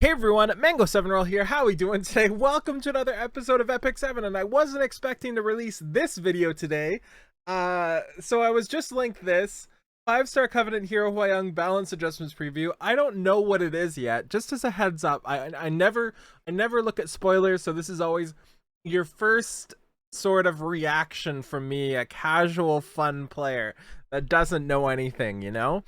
Hey everyone, Mango7Roll here. How are we doing today? Welcome to another episode of Epic 7, and I wasn't expecting to release this video today. So I was just linked this 5-star Covenant Hero Hwayoung balance adjustments preview. I don't know what it is yet. Just as a heads up, I never look at spoilers, so this is always your first sort of reaction from me, a casual fun player that doesn't know anything, you know?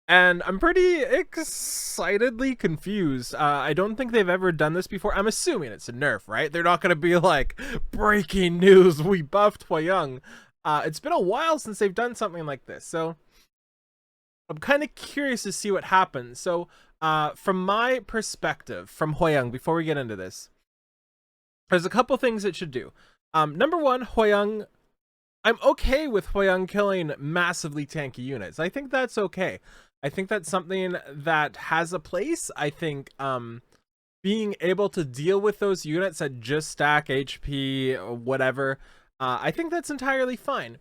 And I'm pretty excitedly confused. I don't think they've ever done this before. I'm assuming it's a nerf, right? They're not going to be like, breaking news, we buffed Hwayoung. It's been a while since they've done something like this, so I'm kind of curious to see what happens. So from my perspective, from Hwayoung, before we get into this, there's a couple things it should do. Number one, Hwayoung, I'm okay with Hwayoung killing massively tanky units. I think that's okay. I think that's something that has a place. I think being able to deal with those units that just stack HP or whatever, I think that's entirely fine.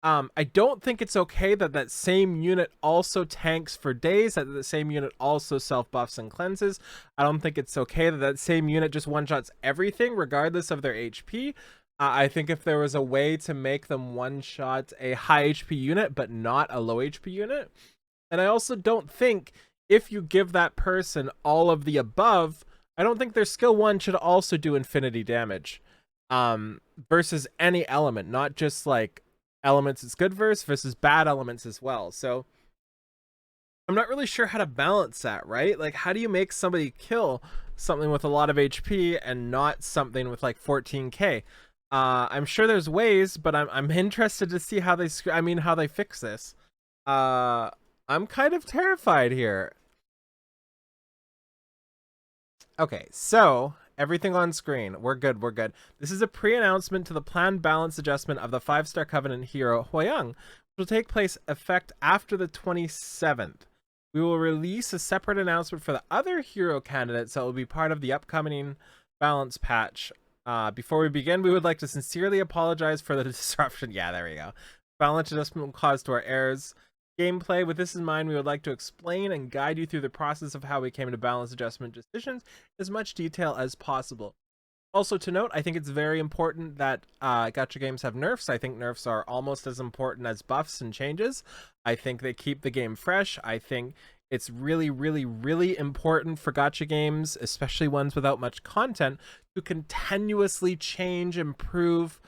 I don't think it's okay that that same unit also tanks for days, that the same unit also self-buffs and cleanses. I don't think it's okay that that same unit just one-shots everything regardless of their HP. I think if there was a way to make them one-shot a high HP unit but not a low HP unit. And I also don't think if you give that person all of the above, I don't think their skill 1 should also do infinity damage versus any element, not just like elements it's good versus bad elements as well. So I'm not really sure how to balance that, right? Like, how do you make somebody kill something with a lot of HP and not something with like 14k? I'm sure there's ways, but I'm interested to see how they fix this. I'm kind of terrified here. Okay, so everything on screen. We're good. This is a pre-announcement to the planned balance adjustment of the 5-star Covenant hero Hwayoung, which will take place effect after the 27th. We will release a separate announcement for the other hero candidates that will be part of the upcoming balance patch. Before we begin, we would like to sincerely apologize for the disruption. Yeah, there we go. Balance adjustment will cause to our errors. Gameplay. With this in mind, we would like to explain and guide you through the process of how we came to balance adjustment decisions in as much detail as possible. Also to note, I think it's very important that gacha games have nerfs. I think nerfs are almost as important as buffs and changes. I think they keep the game fresh. I think it's really, really, really important for gacha games, especially ones without much content, to continuously change, improve,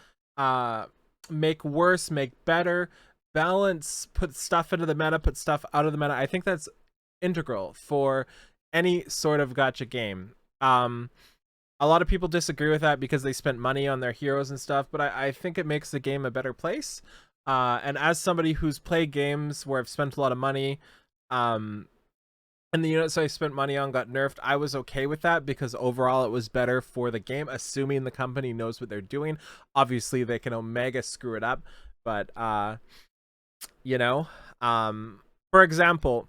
make worse, make better, balance, put stuff into the meta, put stuff out of the meta. I think that's integral for any sort of gacha game. A lot of people disagree with that because they spent money on their heroes and stuff, but I think it makes the game a better place. And as somebody who's played games where I've spent a lot of money, and the units I spent money on got nerfed, I was okay with that because overall it was better for the game, assuming the company knows what they're doing. Obviously, they can omega screw it up, but you know, for example,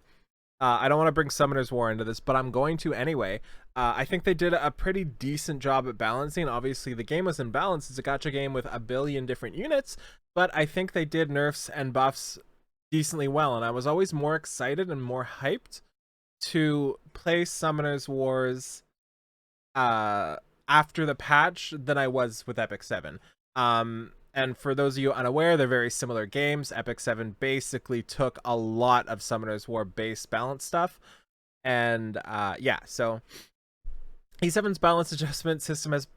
I don't want to bring Summoner's War into this, but I'm going to anyway. I think they did a pretty decent job at balancing. Obviously, the game was in balance. It's a gacha game with a billion different units, but I think they did nerfs and buffs decently well, and I was always more excited and more hyped to play Summoner's Wars after the patch than I was with Epic 7. And for those of you unaware, they're very similar games. Epic 7 basically took a lot of Summoner's War base balance stuff. And yeah, so E7's balance adjustment system has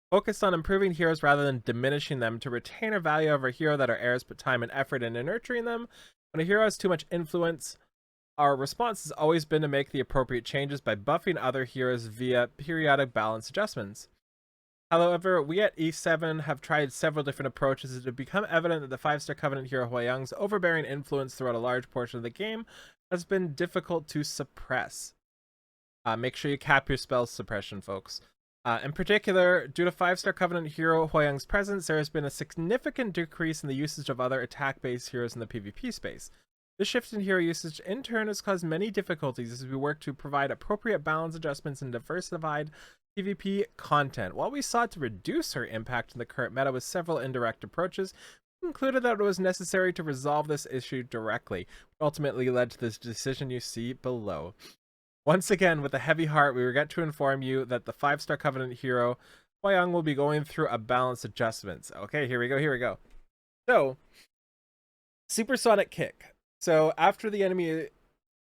focused on improving heroes rather than diminishing them to retain a value of a hero that our heirs put time and effort into nurturing them. When a hero has too much influence, our response has always been to make the appropriate changes by buffing other heroes via periodic balance adjustments. However, we at E7 have tried several different approaches. It has become evident that the 5-star Covenant hero Hwayoung's overbearing influence throughout a large portion of the game has been difficult to suppress. Make sure you cap your spell suppression, folks. In particular, due to 5-star Covenant hero Hwayoung's presence, there has been a significant decrease in the usage of other attack-based heroes in the PvP space. This shift in hero usage in turn has caused many difficulties as we work to provide appropriate balance adjustments and diversified PvP content. While we sought to reduce her impact in the current meta with several indirect approaches, we concluded that it was necessary to resolve this issue directly, which ultimately led to this decision you see below. Once again, with a heavy heart, we regret to inform you that the 5-star Covenant hero, Hwayoung, will be going through a balance adjustments. Okay, here we go. So, Supersonic Kick. So, after the enemy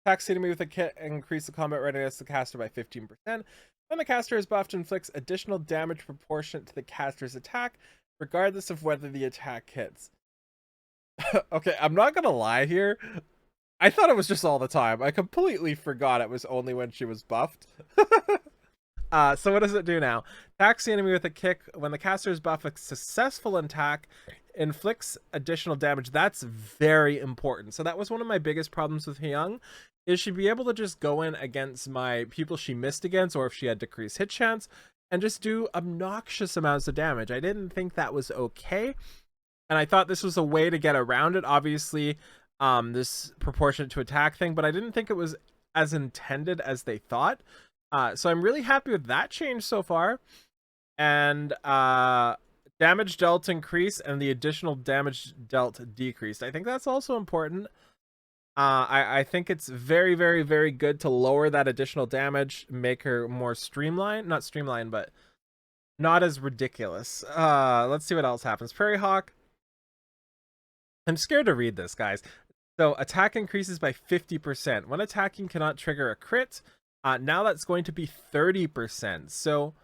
attacks the enemy with a kick, increase the combat readiness of the caster by 15%. When the caster is buffed, inflicts additional damage proportionate to the caster's attack, regardless of whether the attack hits. Okay, I'm not gonna lie here. I thought it was just all the time. I completely forgot it was only when she was buffed. So what does it do now? Attacks the enemy with a kick. When the caster is buffed, a successful attack inflicts additional damage. That's very important. So that was one of my biggest problems with Hwayoung, is she'd be able to just go in against my people she missed against, or if she had decreased hit chance, and just do obnoxious amounts of damage. I didn't think that was okay, and I thought this was a way to get around it. Obviously, this proportionate to attack thing, but I didn't think it was as intended as they thought. So I'm really happy with that change so far. And damage dealt increased and the additional damage dealt decreased. I think that's also important. I think it's very, very, very good to lower that additional damage, make her more streamlined. Not streamlined, but not as ridiculous. Let's see what else happens. Prairie Hawk. I'm scared to read this, guys. So attack increases by 50%. When attacking cannot trigger a crit. Now that's going to be 30%. So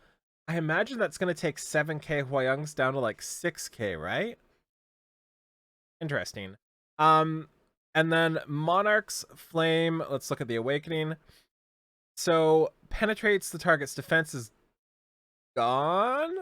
I imagine that's going to take 7k Hwayoungs down to like 6k, right? Interesting. And then Monarch's Flame. Let's look at the Awakening. So penetrates the target's defense is gone.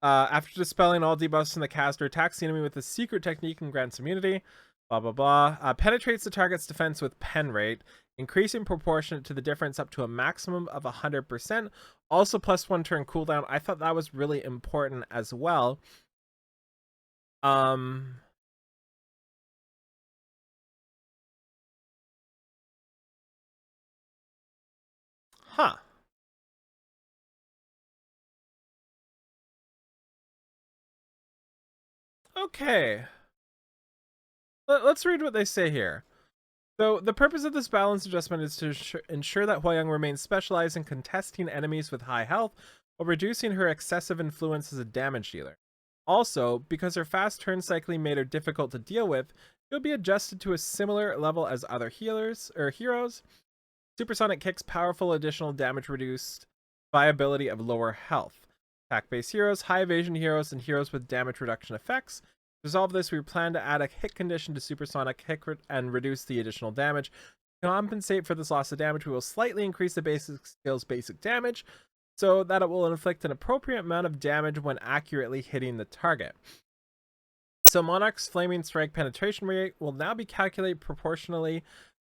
After dispelling all debuffs from the caster, attacks the enemy with a secret technique and grants immunity. Blah, blah, blah. Penetrates the target's defense with pen rate, increasing proportionate to the difference up to a maximum of 100%. Also +1 turn cooldown. I thought that was really important as well. Huh. Okay. Let's read what they say here. So, the purpose of this balance adjustment is to ensure that Hwayoung remains specialized in contesting enemies with high health while reducing her excessive influence as a damage dealer. Also, because her fast turn cycling made her difficult to deal with, it will be adjusted to a similar level as other healers or heroes. Supersonic Kick's powerful additional damage reduced viability of lower health. Attack-based heroes, high evasion heroes, and heroes with damage reduction effects. To resolve this, we plan to add a hit condition to Supersonic Kick and reduce the additional damage. To compensate for this loss of damage, we will slightly increase the basic skill's basic damage so that it will inflict an appropriate amount of damage when accurately hitting the target. So Monarch's Flaming Strike penetration rate will now be calculated proportionally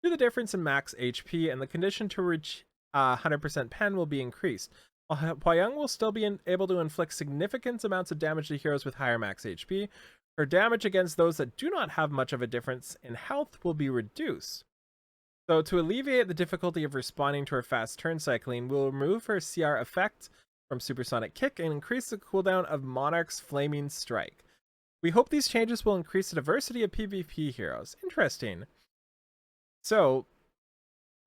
to the difference in max HP, and the condition to reach 100% pen will be increased. While Hwayoung will still be able to inflict significant amounts of damage to heroes with higher max HP, her damage against those that do not have much of a difference in health will be reduced. So to alleviate the difficulty of responding to her fast turn cycling, we'll remove her CR effect from Supersonic Kick and increase the cooldown of Monarch's Flaming Strike. We hope these changes will increase the diversity of PvP heroes. Interesting. So,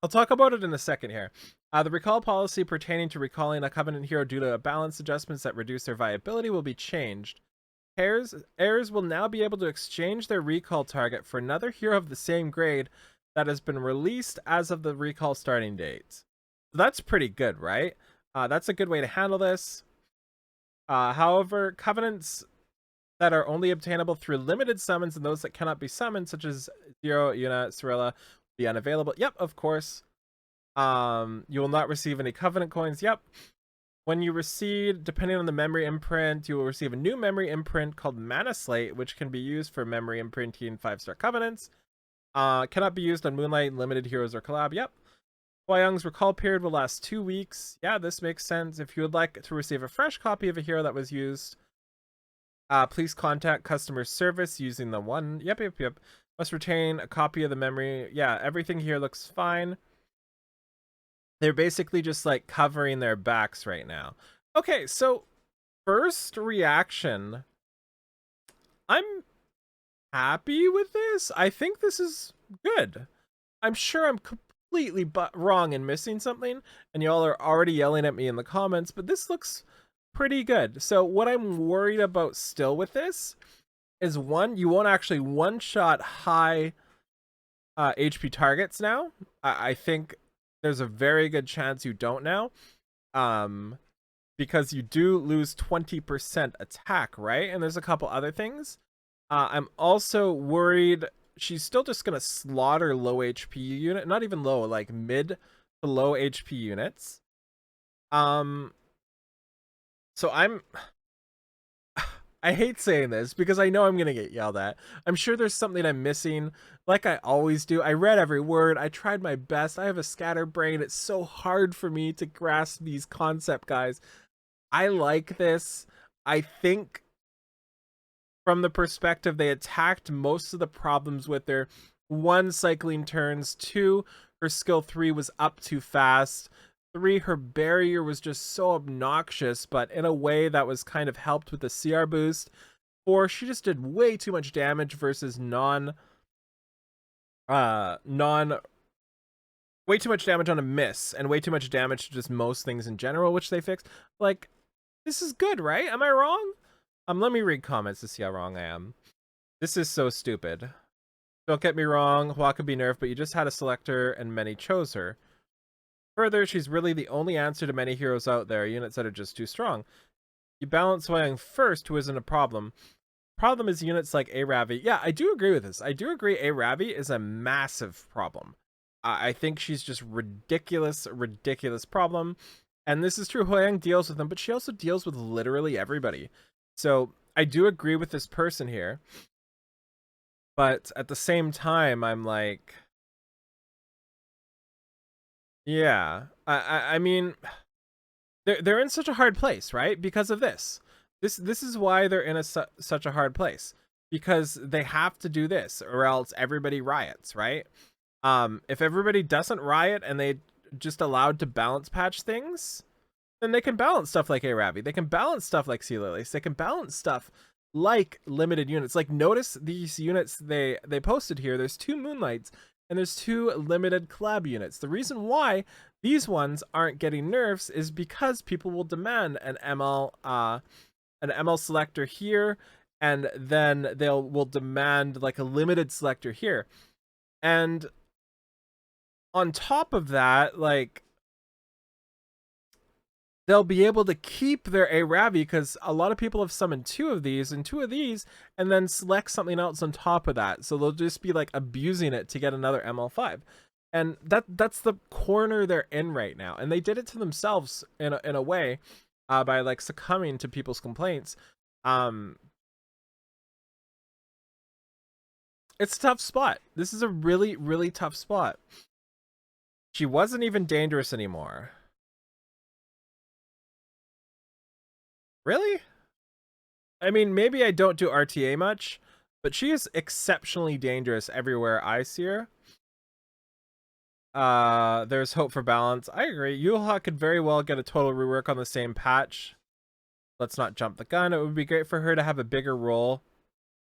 I'll talk about it in a second here. The recall policy pertaining to recalling a Covenant hero due to balance adjustments that reduce their viability will be changed. Heirs will now be able to exchange their recall target for another hero of the same grade that has been released as of the recall starting date. So that's pretty good, right? That's a good way to handle this. However, Covenants that are only obtainable through limited summons and those that cannot be summoned, such as Zero, Yuna, Cirilla, will be unavailable. Yep, of course. You will not receive any Covenant coins. Yep. When you receive, depending on the memory imprint, you will receive a new memory imprint called Mana Slate, which can be used for memory imprinting 5-star Covenants. Cannot be used on Moonlight, Limited Heroes, or Collab. Yep. Hwayoung's recall period will last 2 weeks. Yeah, this makes sense. If you would like to receive a fresh copy of a hero that was used, please contact customer service using the one. Yep. Must retain a copy of the memory. Yeah, everything here looks fine. They're basically just like covering their backs right now. Okay, so first reaction. I'm happy with this. I think this is good. I'm sure I'm completely wrong and missing something, and y'all are already yelling at me in the comments, but this looks pretty good. So what I'm worried about still with this is, one, you won't actually one-shot high HP targets now. I think there's a very good chance you don't now. Because you do lose 20% attack, right? And there's a couple other things. I'm also worried she's still just gonna slaughter low HP unit, not even low, like mid to low HP units. So I hate saying this because I know I'm gonna get yelled at. I'm sure there's something I'm missing, like I always do. I read every word. I tried my best. I have a scatterbrain. It's so hard for me to grasp these concept, guys. I like this. I think from the perspective they attacked most of the problems with their, one, cycling turns, two, her skill 3 was up too fast, 3, her barrier was just so obnoxious, but in a way that was kind of helped with the CR boost, 4, she just did way too much damage versus way too much damage on a miss, and way too much damage to just most things in general, which they fixed. Like, this is good, right? Am I wrong? Let me read comments to see how wrong I am. This is so stupid. Don't get me wrong, Hwa could be nerfed, but you just had a selector and many chose her. Further, she's really the only answer to many heroes out there, units that are just too strong. You balance Hwayoung first, who isn't a problem. Problem is units like A-Ravi. Yeah, I do agree with this. I do agree A-Ravi is a massive problem. I think she's just ridiculous problem. And this is true, Hwayoung deals with them, but she also deals with literally everybody. So I do agree with this person here. But at the same time, I'm like, yeah, I mean, they're in such a hard place, right? Because of this. This is why they're in such a hard place, because they have to do this or else everybody riots, right? If everybody doesn't riot and they just allowed to balance patch things, then they can balance stuff like A-Ravi. They can balance stuff like Sea Lilies. They can balance stuff like limited units. Like, notice these units they posted here. There's 2 Moonlights and there's 2 limited collab units. The reason why these ones aren't getting nerfs is because people will demand an ML selector here, and then will demand like a limited selector here. And on top of that, like, they'll be able to keep their A-Ravi because a lot of people have summoned 2 of these and 2 of these and then select something else on top of that. So they'll just be like abusing it to get another ML5. And that's the corner they're in right now. And they did it to themselves in a way by like succumbing to people's complaints. It's a tough spot. This is a really, really tough spot. She wasn't even dangerous anymore. Really? I mean, maybe I don't do RTA much, but she is exceptionally dangerous everywhere I see her. There's hope for balance. I agree. Yulha could very well get a total rework on the same patch. Let's not jump the gun. It would be great for her to have a bigger role.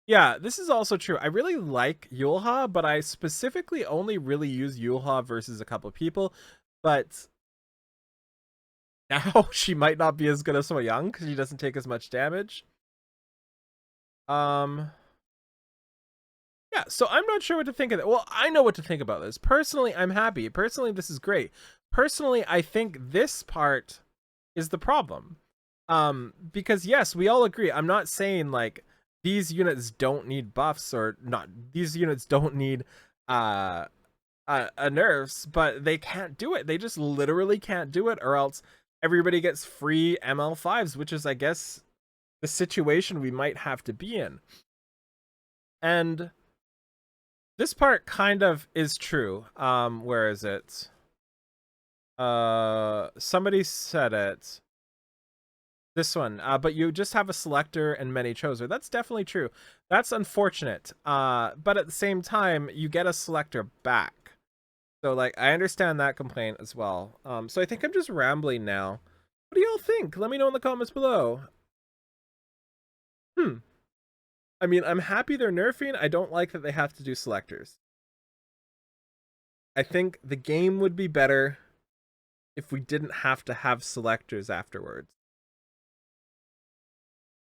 Yeah, this is also true. I really like Yulha, but I specifically only really use Yulha versus a couple of people. But now she might not be as good as Hwayoung because she doesn't take as much damage. Yeah, so I'm not sure what to think of it. Well, I know what to think about this. Personally, I'm happy. Personally, this is great. Personally, I think this part is the problem. Because yes, we all agree. I'm not saying like these units don't need buffs or not. These units don't need a nerfs, but they can't do it. They just literally can't do it, or else everybody gets free ML5s, which is, I guess, the situation we might have to be in. And this part kind of is true. Where is it? Somebody said it. This one, but you just have a selector and many choser. That's definitely true. That's unfortunate. But at the same time, you get a selector back. So, like, I understand that complaint as well. So I think I'm just rambling now. What do y'all think? Let me know in the comments below. I mean, I'm happy they're nerfing. I don't like that they have to do selectors. I think the game would be better if we didn't have to have selectors afterwards.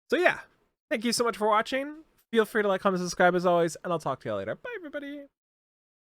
So yeah, thank you so much for watching. Feel free to like, comment, subscribe as always, and I'll talk to you later. Bye, everybody.